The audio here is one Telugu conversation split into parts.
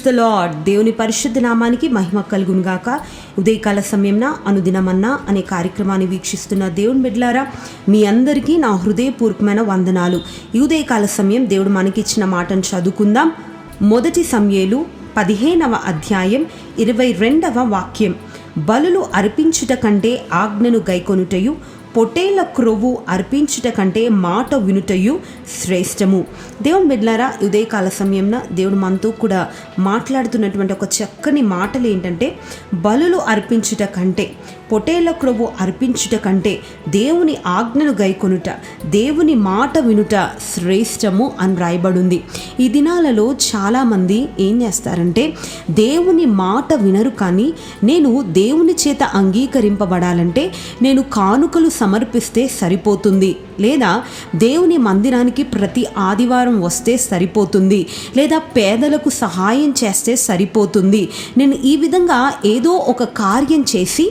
The lord. దేవుని పరిశుద్ధ నామానికి మహిమ కలుగును గాక. ఉదయకాల సమయంన అనుదినమన్నా అనే కార్యక్రమాన్ని వీక్షిస్తున్న దేవుని బిడ్డలారా, మీ అందరికీ నా హృదయపూర్వకమైన వందనాలు. ఈ ఉదయకాల సమయం దేవుడు మనకిచ్చిన మాటను చదువుకుందాం. 1 సమూయేలు 15వ అధ్యాయం 22వ వాక్యం. బలులు అర్పించుట కంటే ఆజ్ఞను గైకొనుటయు, పొట్టేళ్ల క్రొవ్వు అర్పించుట కంటే మాట వినుటయు శ్రేష్టము. దేవుని బిడ్డలారా, ఉదయకాల సమయంలో దేవుడు మనతో కూడా మాట్లాడుతున్నటువంటి ఒక చక్కని మాటలు ఏంటంటే, బలులు అర్పించుట కంటే, పొట్టేళ్ల క్రొవ్వు అర్పించుట కంటే దేవుని ఆజ్ఞను గైకొనుట, దేవుని మాట వినుట శ్రేష్టము అని రాయబడింది. ఈ దినాలలో చాలామంది ఏం చేస్తారంటే, దేవుని మాట వినరు. కానీ నేను దేవుని చేత అంగీకరింపబడాలంటే నేను కానుకలు సమర్పిస్తే సరిపోతుంది, లేదా దేవుని మందిరానికి ప్రతి ఆదివారం వస్తే సరిపోతుంది, లేదా పేదలకు సహాయం చేస్తే సరిపోతుంది. నేను ఈ విధంగా ఏదో ఒక కార్యం చేసి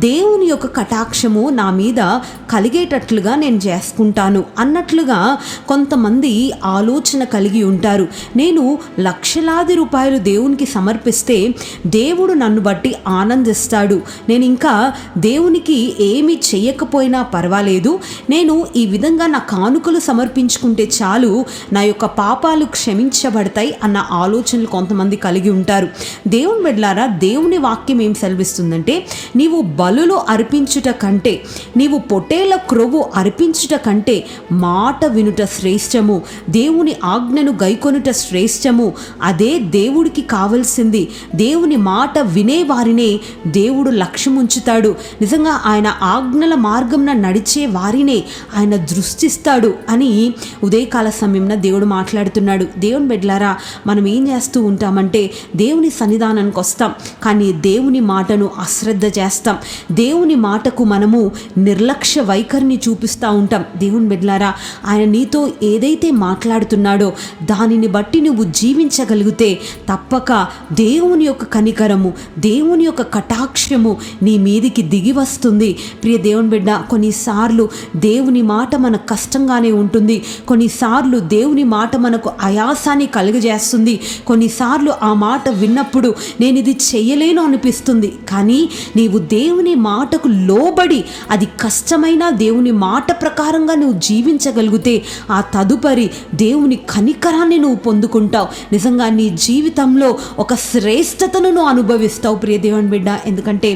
దేవుని యొక్క కటాక్షము నా మీద కలిగేటట్లుగా నేను చేసుకుంటాను అన్నట్లుగా కొంతమంది ఆలోచన కలిగి ఉంటారు. నేను లక్షలాది రూపాయలు దేవునికి సమర్పిస్తే దేవుడు నన్ను బట్టి ఆనందిస్తాడు, నేను ఇంకా దేవునికి ఏమి చేయకపోయినా పర్వాలేదు, నేను ఈ విధంగా నా కానుకలు సమర్పించుకుంటే చాలు, నా యొక్క పాపాలు క్షమించబడతాయి అన్న ఆలోచనలు కొంతమంది కలిగి ఉంటారు. దేవుని బిడ్డలారా, దేవుని వాక్యం ఏం సెలవిస్తుందంటే, నీవు బలులు అర్పించుట కంటే, నీవు పొట్టేళ్ల క్రొవ్వు అర్పించుట కంటే మాట వినుట శ్రేష్టము, దేవుని ఆజ్ఞను గైకొనుట శ్రేష్టము. అదే దేవుడికి కావలసింది. దేవుని మాట వినే వారినే దేవుడు లక్ష్యం ఉంచుతాడు. నిజంగా ఆయన ఆజ్ఞల మార్గంన నడిచే వారినే ఆయన దృష్టిస్తాడు అని ఉదయకాల సమయంలో దేవుడు మాట్లాడుతున్నాడు. దేవుని బిడ్డలారా, మనం ఏం చేస్తూ ఉంటామంటే, దేవుని సన్నిధానానికి వస్తాం కానీ దేవుని మాటను అశ్రద్ధ చేస్తాం. దేవుని మాటకు మనము నిర్లక్ష్య వైఖరిని చూపిస్తూ ఉంటాం. దేవుని బిడ్డలారా, ఆయన నీతో ఏదైతే మాట్లాడుతున్నాడో దానిని బట్టి నువ్వు జీవించగలిగితే తప్పక దేవుని యొక్క కనికరము, దేవుని యొక్క కటాక్షము నీ మీదికి దిగి వస్తుంది. ప్రియ దేవుని బిడ్డ, కొన్నిసార్లు దేవుని మాట మనకు కష్టంగానే ఉంటుంది, కొన్నిసార్లు దేవుని మాట మనకు ఆయాసాన్ని కలుగజేస్తుంది, కొన్నిసార్లు ఆ మాట విన్నప్పుడు నేను ఇది చెయ్యలేను అనిపిస్తుంది. కానీ నీవు దేవుని మాటకు లోబడి అది కష్టమైన దేవుని మాట ప్రకారంగా నువ్వు జీవించగలిగితే ఆ తదుపరి దేవుని కనికరాన్ని నువ్వు పొందుకుంటావు. నిజంగా నీ జీవితంలో ఒక శ్రేష్టతను నువ్వు అనుభవిస్తావు ప్రియ దేవుని బిడ్డ. ఎందుకంటే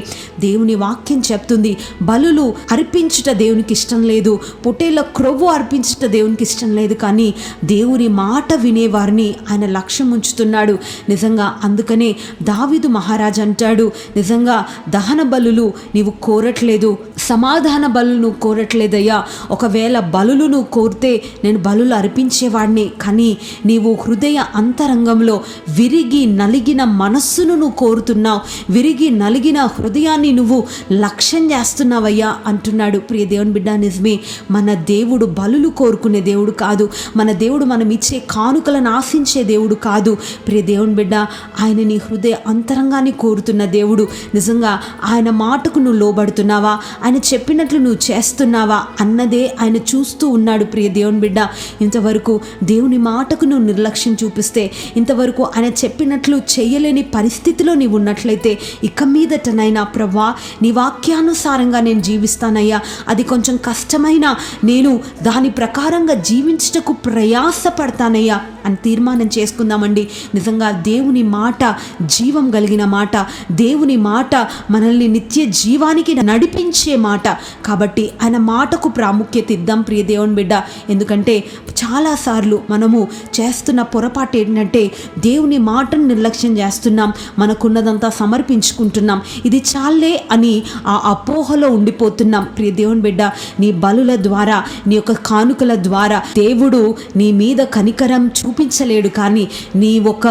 దేవుని వాక్యం చెప్తుంది, బలులు అర్పించుట దేవునికి ఇష్టం లేదు, పొట్టేళ్ల క్రొవ్వు అర్పించుట దేవునికి ఇష్టం లేదు, కానీ దేవుని మాట వినేవారిని ఆయన లక్ష్యం ఉంచుతున్నాడు. నిజంగా అందుకనే దావీదు మహారాజు అంటాడు, నిజంగా దహన బలులు నీవు కోరట్లేదు, సమాధాన బలులు నువ్వు కోరట్లేదయ్యా. ఒకవేళ బలులు నువ్వు కోరితే నేను బలులు అర్పించేవాడిని, కానీ నీవు హృదయ అంతరంగంలో విరిగి నలిగిన మనస్సును నువ్వు కోరుతున్నావు, విరిగి నలిగిన హృదయాన్ని నువ్వు లక్ష్యం చేస్తున్నావయ్యా అంటున్నాడు. ప్రియ దేవుని బిడ్డ, నిజమే, మన దేవుడు బలులు కోరుకునే దేవుడు కాదు. మన దేవుడు మనం ఇచ్చే కానుకలను ఆశించే దేవుడు కాదు. ప్రియ దేవుని బిడ్డ, ఆయన నీ హృదయ అంతరంగాన్ని కోరుతున్న దేవుడు. నిజంగా ఆయన మాటకు నువ్వు లోబడుతున్నావా, ఆయన చెప్పినట్లు నువ్వు చేస్తున్నావా అన్నదే ఆయన చూస్తూ ఉన్నాడు. ప్రియ దేవుని బిడ్డ, ఇంతవరకు దేవుని మాటకు నువ్వు నిర్లక్ష్యం చూపిస్తే, ఇంతవరకు ఆయన చెప్పినట్లు చేయలేని పరిస్థితిలో నీవు ఉన్నట్లయితే, ఇక మీదటనైనా ప్రభా నీ వాక్యానుసారంగా నేను జీవిస్తానయ్యా, అది కొంచెం కష్టమైనా నేను దాని ప్రకారంగా జీవించుటకు ప్రయాసపడతానయ్యా అని తీర్మానం చేసుకుందామండి. నిజంగా దేవుని మాట జీవం కలిగిన మాట, దేవుని మాట మనల్ని నిత్య జీవానికి నడిపించే మాట. కాబట్టి ఆయన మాటకు ప్రాముఖ్యత ఇద్దాం ప్రియ దేవుని బిడ్డ. ఎందుకంటే చాలాసార్లు మనము చేస్తున్న పొరపాటు ఏంటంటే, దేవుని మాటను నిర్లక్ష్యం చేస్తున్నాం, మనకున్నదంతా సమర్పించుకుంటున్నాం, ఇది చాలే అని ఆ అపోహలో ఉండిపోతున్నాం. ప్రియ దేవుని బిడ్డ, నీ బలుల ద్వారా, నీ యొక్క కానుకల ద్వారా దేవుడు నీ మీద కనికరం చూపించలేడు, కానీ నీ ఒక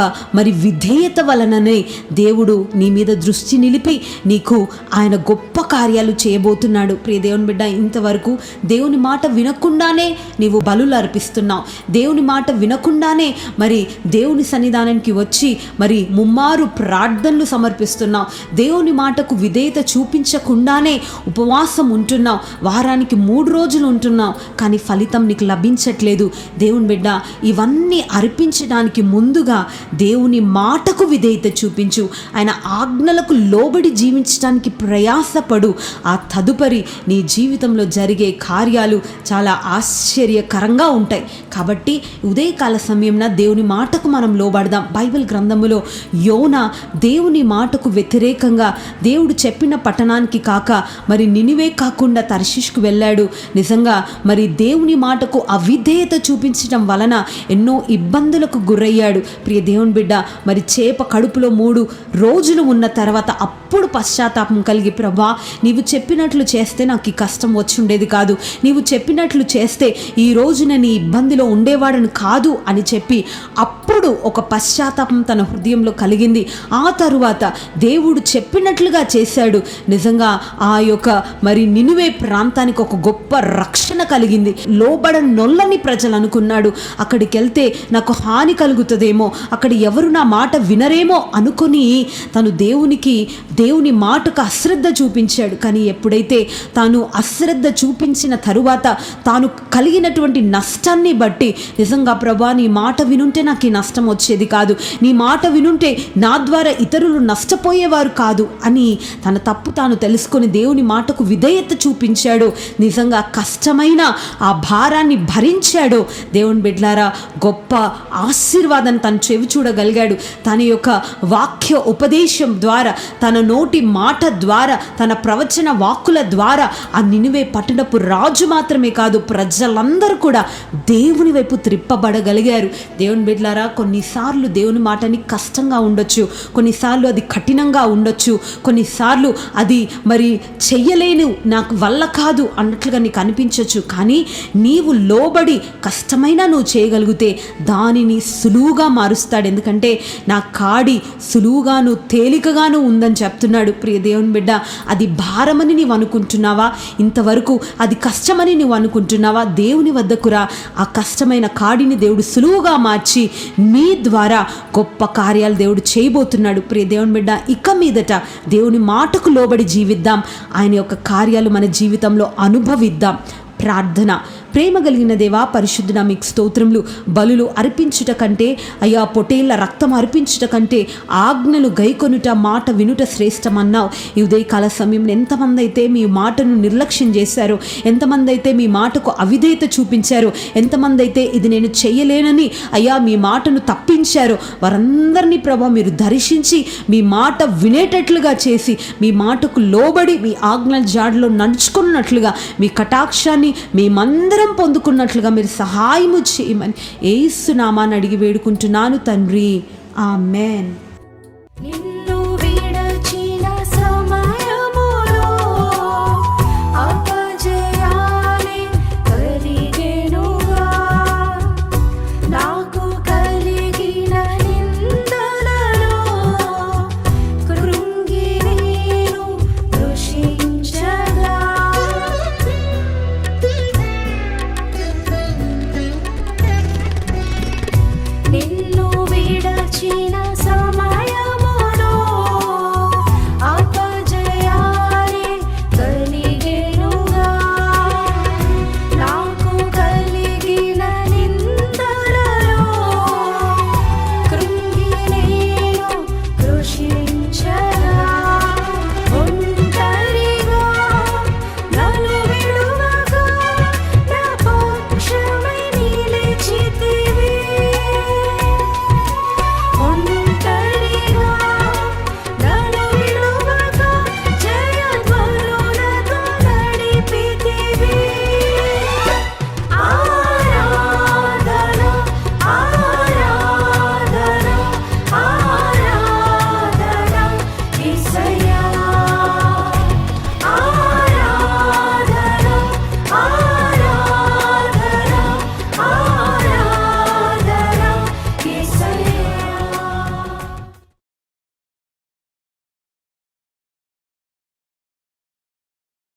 విధేయత వలననే దేవుడు నీ మీద దృష్టి నిలిపి నీకు ఆయన గొప్ప కార్యాలు చేయబోతున్నాడు. ప్రియ దేవుని బిడ్డ, ఇంతవరకు దేవుని మాట వినకుండానే నీవు బలులు అర్పిస్తున్నావు, దేవుని మాట వినకుండానే దేవుని సన్నిధానానికి వచ్చి ముమ్మారు ప్రార్థనలు సమర్పిస్తున్నావు, దేవుని మాటకు విధేయత చూపించకుండానే ఉపవాసం ఉంటున్నావు, వారానికి 3 రోజులు ఉంటున్నావు, కానీ ఫలితం నీకు లభించట్లేదు. దేవుని బిడ్డ, ఇవన్నీ అర్పించడానికి ముందుగా దేవుని మాటకు విధేయత చూపించు. ఆయన ఆజ్ఞలకు లోబడి జీవించడానికి ప్రయాసపడు. ఆ తదుపరి నీ జీవితంలో జరిగే కార్యాలు చాలా ఆశ్చర్యకరంగా ఉంటాయి. కాబట్టి ఉదయకాల సమయంలో దేవుని మాటకు మనం లోబడదాం. బైబిల్ గ్రంథములో యోనా దేవుని మాటకు వ్యతిరేకంగా దేవుడు చెప్పిన పట్టణానికి కాక మరి నినివే కాకుండా తర్షీష్కు వెళ్ళాడు. నిజంగా మరి దేవుని మాటకు అవిధేయత చూపించడం వలన ఎన్నో ఇబ్బందులకు గురయ్యాడు. ప్రియ దేవుని బిడ్డ, మరి చేప కడుపులో 3 రోజులు ఉన్న తర్వాత అప్పుడు పశ్చాత్తాపం కలిగి, ప్రభా నీవు చెప్పినట్లు చేస్తే నాకు ఈ కష్టం వచ్చి ఉండేది కాదు, నీవు చెప్పినట్లు చేస్తే ఈ రోజు నేను ఈ ఇబ్బందిలో ఉండేవాడని కాదు అని చెప్పి అప్పుడు ఒక పశ్చాత్తాపం తన హృదయంలో కలిగింది. ఆ తరువాత దేవుడు చెప్పినట్లుగా చేశాడు. నిజంగా ఆ యొక్క మరి నినివే ప్రాంతానికి ఒక గొప్ప రక్షణ కలిగింది. లోబడనొల్లని ప్రజలు అనుకున్నాడు, అక్కడికి వెళ్తే నాకు హాని కలుగుతుందేమో, అక్కడ ఎవరు నా మాట వినరేమో అనుకొని తను దేవుని మాటకు అశ్రద్ధ చూపించాడు. కానీ ఎప్పుడైతే తాను అశ్రద్ధ చూపించిన తరువాత తాను కలిగినటువంటి నష్టాన్ని బట్టి, నిజంగా ప్రభా నీ మాట వినుంటే నాకు ఈ నష్టం వచ్చేది కాదు, నీ మాట వినుంటే నా ద్వారా ఇతరులు నష్టపోయేవారు కాదు అని తన తప్పు తాను తెలుసుకొని దేవుని మాటకు విధేయత చూపించాడు. నిజంగా కష్టమైన ఆ భారాన్ని భరించాడు. దేవుని బిడ్డలారా, గొప్ప ఆశీర్వాదాన్ని తను చెవి చూడగలిగాడు. తన యొక్క వాక్య ఉపదేశం ద్వారా, తన నోటి మాట ద్వారా, తన ప్రవచన వాక్కుల ద్వారా ఆ నినివే పట్టణపు రాజు మాత్రమే కాదు, ప్రజలందరూ కూడా దేవుని వైపు త్రిప్పబడగలిగారు. దేవుని బిడ్డలారా, కొన్నిసార్లు దేవుని మాటని కష్టంగా ఉండొచ్చు, కొన్నిసార్లు అది కఠినంగా ఉండొచ్చు, కొన్నిసార్లు అది మరి చెయ్యలేను, నాకు వల్ల కాదు అన్నట్లుగా నీకు అనిపించవచ్చు. కానీ నీవు లోబడి కష్టమైనా నువ్వు చేయగలిగితే దానిని సులువుగా మారుస్తాడు. ఎందుకంటే నా కాడి సులువుగాను తేలికగాను ఉందని చెప్తున్నాడు. ప్రియ దేవుని బిడ్డ, అది భారమని నీవు అనుకుంటున్నావా? ఇంతవరకు అది కష్టమని నువ్వు అనుకుంటున్నావా? దేవుని వద్దకు రా. ఆ కష్టమైన కాడిని దేవుడు సులువుగా మార్చి మీ ద్వారా గొప్ప కార్యాలు దేవుడు చేయబోతున్నాడు. ప్రియ దేవుని బిడ్డ, ఇక మీదట దేవుని మాటకు లోబడి జీవిద్దాం. ఆయన యొక్క కార్యాలు మన జీవితంలో అనుభవిద్దాం. ప్రార్థన. ప్రేమ కలిగిన దేవా, పరిశుద్ధుడా, మీకు స్తోత్రములు. బలులు అర్పించుట కంటే, అయ్యా పొటేళ్ల రక్తం అర్పించుట కంటే ఆజ్ఞలు గైకొనుట, మాట వినుట శ్రేష్టమన్నావు. ఈ ఉదయకాల సమయంలో ఎంతమంది అయితే మీ మాటను నిర్లక్ష్యం చేశారో, ఎంతమంది అయితే మీ మాటకు అవిధేయత చూపించారో, ఎంతమంది అయితే ఇది నేను చెయ్యలేనని అయ్యా మీ మాటను తప్పించారో, వారందరినీ ప్రభా మీరు దర్శించి మీ మాట వినేటట్లుగా చేసి, మీ మాటకు లోబడి మీ ఆజ్ఞల జాడలో నడుచుకున్నట్లుగా, మీ కటాక్షాన్ని మేమందరం పొందుకున్నట్లుగా మీరు సహాయము చేయమని యేసు నామాన్ని అడిగి వేడుకుంటున్నాను తండ్రి. ఆమేన్.